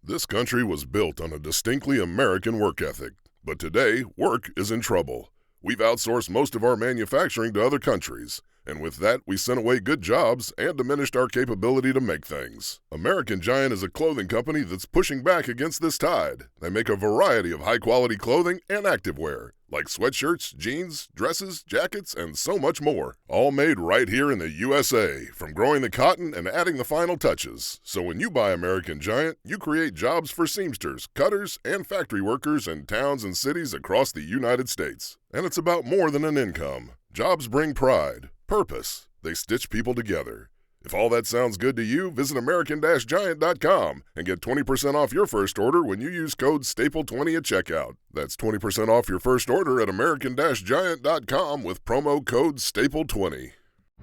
This country was built on a distinctly American work ethic, but today, work is in trouble. We've outsourced most of our manufacturing to other countries, and with that, we sent away good jobs and diminished our capability to make things. American Giant is a clothing company that's pushing back against this tide. They make a variety of high-quality clothing and activewear, like sweatshirts, jeans, dresses, jackets, and so much more. All made right here in the USA, from growing the cotton and adding the final touches. So when you buy American Giant, you create jobs for seamsters, cutters, and factory workers in towns and cities across the United States. And it's about more than an income. Jobs bring pride, purpose. They stitch people together. If all that sounds good to you, visit American-Giant.com and get 20% off your first order when you use code STAPLE20 at checkout. That's 20% off your first order at American-Giant.com with promo code STAPLE20.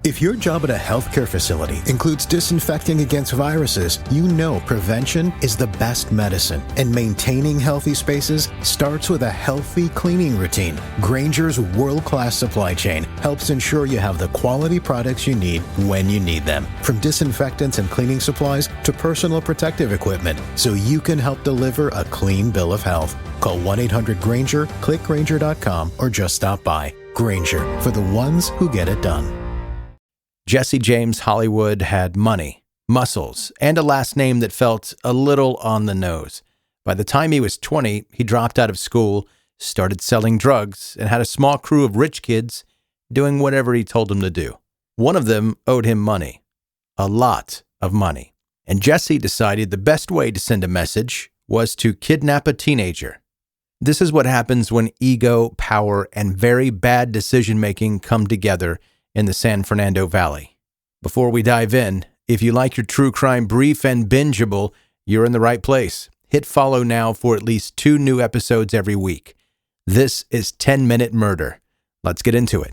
If your job at a healthcare facility includes disinfecting against viruses, you know prevention is the best medicine. And maintaining healthy spaces starts with a healthy cleaning routine. Grainger's world-class supply chain helps ensure you have the quality products you need when you need them. From disinfectants and cleaning supplies to personal protective equipment, so you can help deliver a clean bill of health. Call 1-800-GRAINGER, click Grainger.com, or just stop by. Grainger, for the ones who get it done. Jesse James Hollywood had money, muscles, and a last name that felt a little on the nose. By the time he was 20, he dropped out of school, started selling drugs, and had a small crew of rich kids doing whatever he told them to do. One of them owed him money, a lot of money. And Jesse decided the best way to send a message was to kidnap a teenager. This is what happens when ego, power, and very bad decision-making come together in the San Fernando Valley. Before we dive in, if you like your true crime brief and bingeable, you're in the right place. Hit follow now for at least 2 new episodes every week. This is 10-Minute Murder. Let's get into it.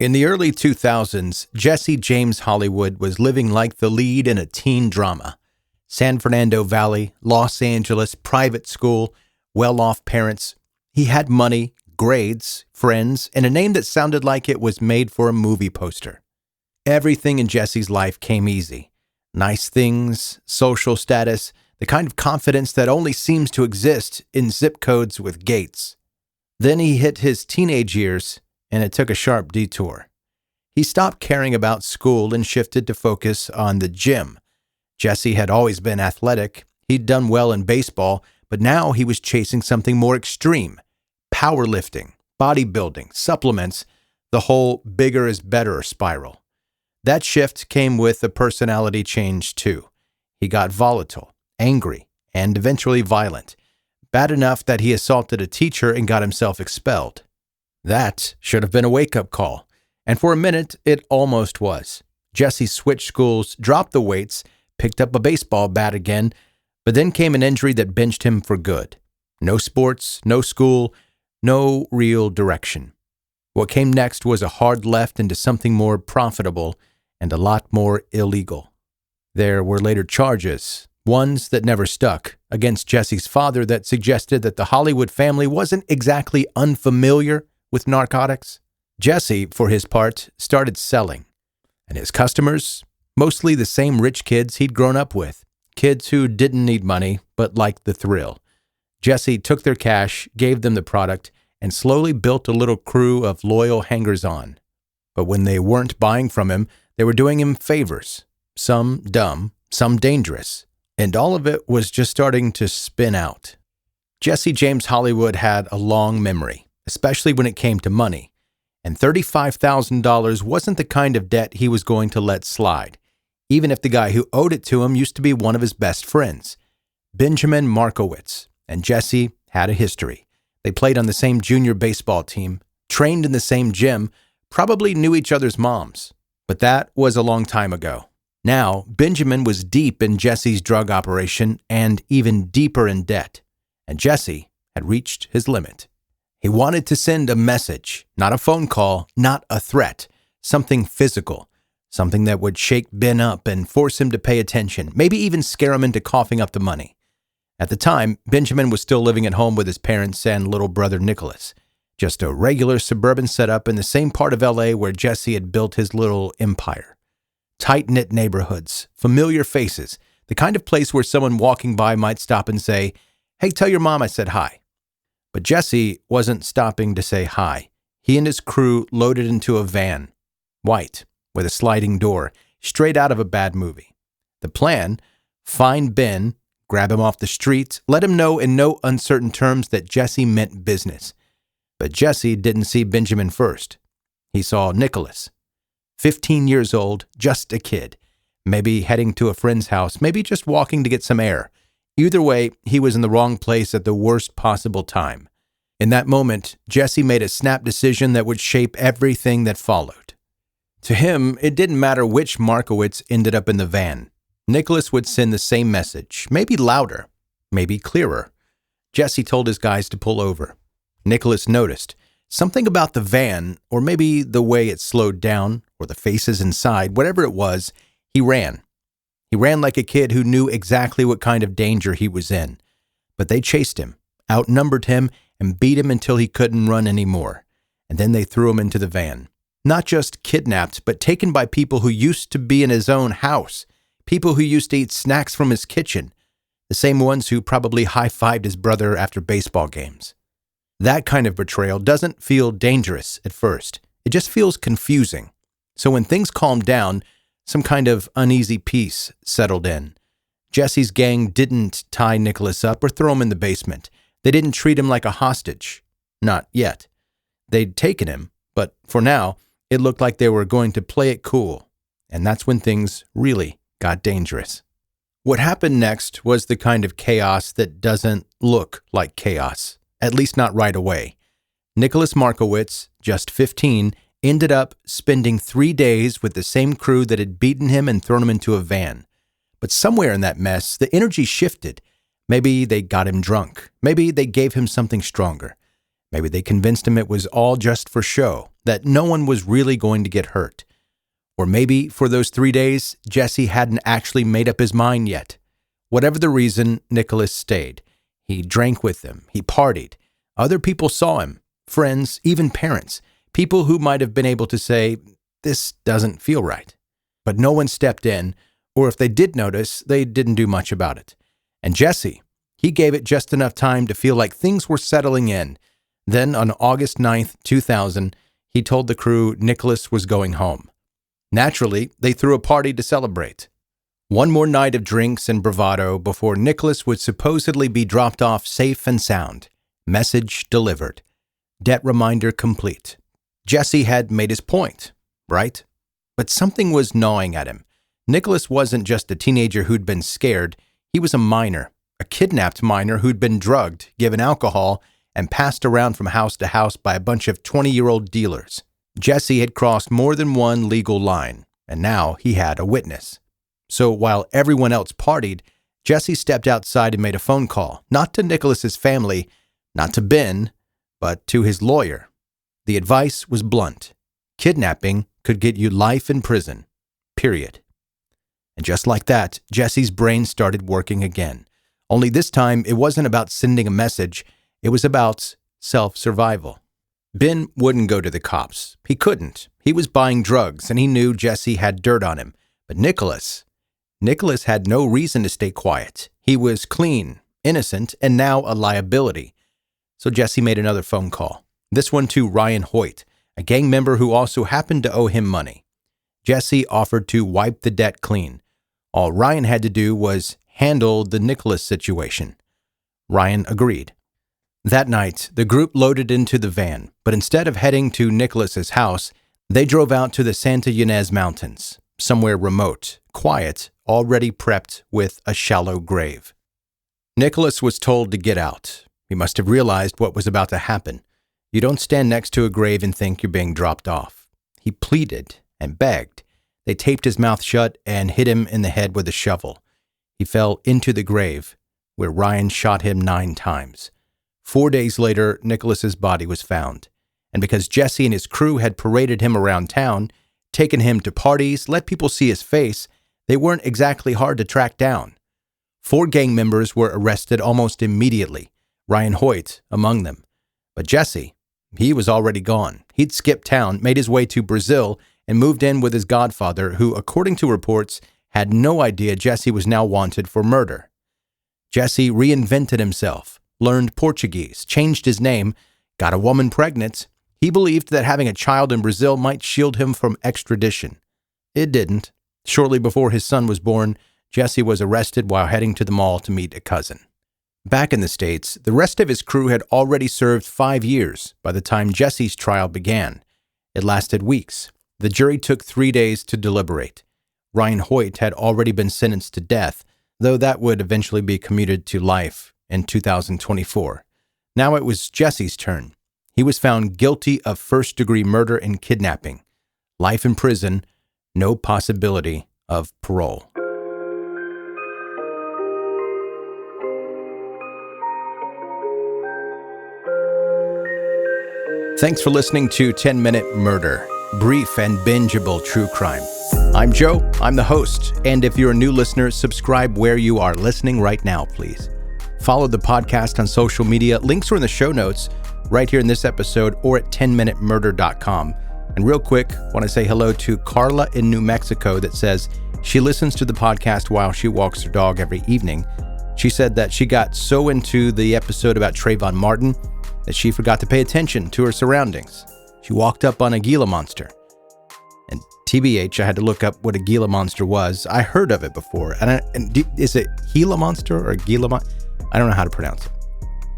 In the early 2000s, Jesse James Hollywood was living like the lead in a teen drama. San Fernando Valley, Los Angeles, private school, well-off parents. He had money, grades, friends, and a name that sounded like it was made for a movie poster. Everything in Jesse's life came easy. Nice things, social status, the kind of confidence that only seems to exist in zip codes with gates. Then he hit his teenage years, and it took a sharp detour. He stopped caring about school and shifted to focus on the gym. Jesse had always been athletic. He'd done well in baseball, but now he was chasing something more extreme. Powerlifting, bodybuilding, supplements, the whole bigger is better spiral. That shift came with a personality change too. He got volatile, angry, and eventually violent. Bad enough that he assaulted a teacher and got himself expelled. That should have been a wake-up call. And for a minute, it almost was. Jesse switched schools, dropped the weights, picked up a baseball bat again, but then came an injury that benched him for good. No sports, no school, no real direction. What came next was a hard left into something more profitable and a lot more illegal. There were later charges, ones that never stuck, against Jesse's father that suggested that the Hollywood family wasn't exactly unfamiliar with narcotics. Jesse, for his part, started selling. And his customers, mostly the same rich kids he'd grown up with. Kids who didn't need money, but liked the thrill. Jesse took their cash, gave them the product, and slowly built a little crew of loyal hangers-on. But when they weren't buying from him, they were doing him favors. Some dumb, some dangerous. And all of it was just starting to spin out. Jesse James Hollywood had a long memory, especially when it came to money. And $35,000 wasn't the kind of debt he was going to let slide, even if the guy who owed it to him used to be one of his best friends. Benjamin Markowitz and Jesse had a history. They played on the same junior baseball team, trained in the same gym, probably knew each other's moms. But that was a long time ago. Now, Benjamin was deep in Jesse's drug operation and even deeper in debt. And Jesse had reached his limit. He wanted to send a message, not a phone call, not a threat, something physical, Something that would shake Ben up and force him to pay attention, maybe even scare him into coughing up the money. At the time, Benjamin was still living at home with his parents and little brother Nicholas. Just a regular suburban setup in the same part of LA where Jesse had built his little empire. Tight-knit neighborhoods, familiar faces, the kind of place where someone walking by might stop and say, "Hey, tell your mom I said hi." But Jesse wasn't stopping to say hi. He and his crew loaded into a van, white, with a sliding door, straight out of a bad movie. The plan: find Ben, grab him off the streets, let him know in no uncertain terms that Jesse meant business. But Jesse didn't see Benjamin first. He saw Nicholas. 15 years old, just a kid. Maybe heading to a friend's house, maybe just walking to get some air. Either way, he was in the wrong place at the worst possible time. In that moment, Jesse made a snap decision that would shape everything that followed. To him, it didn't matter which Markowitz ended up in the van. Nicholas would send the same message, maybe louder, maybe clearer. Jesse told his guys to pull over. Nicholas noticed something about the van, or maybe the way it slowed down, or the faces inside, whatever it was. He ran. He ran like a kid who knew exactly what kind of danger he was in. But they chased him, outnumbered him, and beat him until he couldn't run anymore. And then they threw him into the van. Not just kidnapped, but taken by people who used to be in his own house. People who used to eat snacks from his kitchen. The same ones who probably high-fived his brother after baseball games. That kind of betrayal doesn't feel dangerous at first. It just feels confusing. So when things calmed down, some kind of uneasy peace settled in. Jesse's gang didn't tie Nicholas up or throw him in the basement. They didn't treat him like a hostage. Not yet. They'd taken him, but for now, it looked like they were going to play it cool. And that's when things really got dangerous. What happened next was the kind of chaos that doesn't look like chaos, at least not right away. Nicholas Markowitz, just 15, ended up spending 3 days with the same crew that had beaten him and thrown him into a van. But somewhere in that mess, the energy shifted. Maybe they got him drunk. Maybe they gave him something stronger. Maybe they convinced him it was all just for show, that no one was really going to get hurt. Or maybe for those 3 days, Jesse hadn't actually made up his mind yet. Whatever the reason, Nicholas stayed. He drank with them. He partied. Other people saw him. Friends, even parents. People who might have been able to say, "This doesn't feel right." But no one stepped in, or if they did notice, they didn't do much about it. And Jesse, he gave it just enough time to feel like things were settling in. Then on August 9th, 2000, he told the crew Nicholas was going home. Naturally, they threw a party to celebrate. One more night of drinks and bravado before Nicholas would supposedly be dropped off safe and sound. Message delivered. Debt reminder complete. Jesse had made his point, right? But something was gnawing at him. Nicholas wasn't just a teenager who'd been scared. He was a minor, a kidnapped minor who'd been drugged, given alcohol, and passed around from house to house by a bunch of 20-year-old dealers. Jesse had crossed more than one legal line, and now he had a witness. So while everyone else partied, Jesse stepped outside and made a phone call, not to Nicholas's family, not to Ben, but to his lawyer. The advice was blunt. Kidnapping could get you life in prison. Period. And just like that, Jesse's brain started working again. Only this time, it wasn't about sending a message. It was about self-survival. Ben wouldn't go to the cops. He couldn't. He was buying drugs, and he knew Jesse had dirt on him. But Nicholas had no reason to stay quiet. He was clean, innocent, and now a liability. So Jesse made another phone call. This one to Ryan Hoyt, a gang member who also happened to owe him money. Jesse offered to wipe the debt clean. All Ryan had to do was handle the Nicholas situation. Ryan agreed. That night, the group loaded into the van, but instead of heading to Nicholas's house, they drove out to the Santa Ynez Mountains, somewhere remote, quiet, already prepped with a shallow grave. Nicholas was told to get out. He must have realized what was about to happen. You don't stand next to a grave and think you're being dropped off. He pleaded and begged. They taped his mouth shut and hit him in the head with a shovel. He fell into the grave, where Ryan shot him 9 times. 4 days later, Nicholas's body was found. And because Jesse and his crew had paraded him around town, taken him to parties, let people see his face, they weren't exactly hard to track down. 4 gang members were arrested almost immediately, Ryan Hoyt among them. But Jesse, he was already gone. He'd skipped town, made his way to Brazil, and moved in with his godfather, who, according to reports, had no idea Jesse was now wanted for murder. Jesse reinvented himself, learned Portuguese, changed his name, got a woman pregnant. He believed that having a child in Brazil might shield him from extradition. It didn't. Shortly before his son was born, Jesse was arrested while heading to the mall to meet a cousin. Back in the States, the rest of his crew had already served 5 years by the time Jesse's trial began. It lasted weeks. The jury took 3 days to deliberate. Ryan Hoyt had already been sentenced to death, though that would eventually be commuted to life in 2024. Now it was Jesse's turn. He was found guilty of first-degree murder and kidnapping. Life in prison, no possibility of parole. Thanks for listening to 10-Minute Murder, brief and bingeable true crime. I'm Joe, I'm the host, and if you're a new listener, subscribe where you are listening right now, please. Follow the podcast on social media. Links are in the show notes right here in this episode or at 10minutemurder.com. And real quick, I want to say hello to Carla in New Mexico that says she listens to the podcast while she walks her dog every evening. She said that she got so into the episode about Trayvon Martin that she forgot to pay attention to her surroundings. She walked up on a Gila monster. And TBH, I had to look up what a Gila monster was. I heard of it before. Is it Gila monster or Gila monster? I don't know how to pronounce it.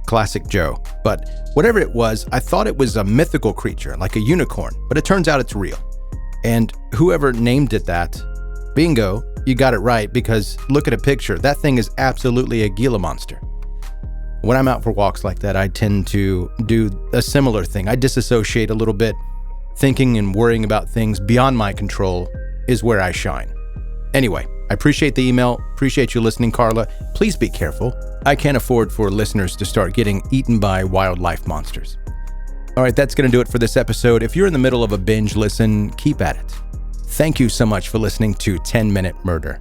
Classic Joe. But whatever it was, I thought it was a mythical creature, like a unicorn. But it turns out it's real. And whoever named it that, bingo, you got it right, because look at a picture. That thing is absolutely a Gila monster. When I'm out for walks like that, I tend to do a similar thing. I disassociate a little bit. Thinking and worrying about things beyond my control is where I shine. Anyway, I appreciate the email. Appreciate you listening, Carla. Please be careful. I can't afford for listeners to start getting eaten by wildlife monsters. All right, that's going to do it for this episode. If you're in the middle of a binge listen, keep at it. Thank you so much for listening to 10-Minute Murder.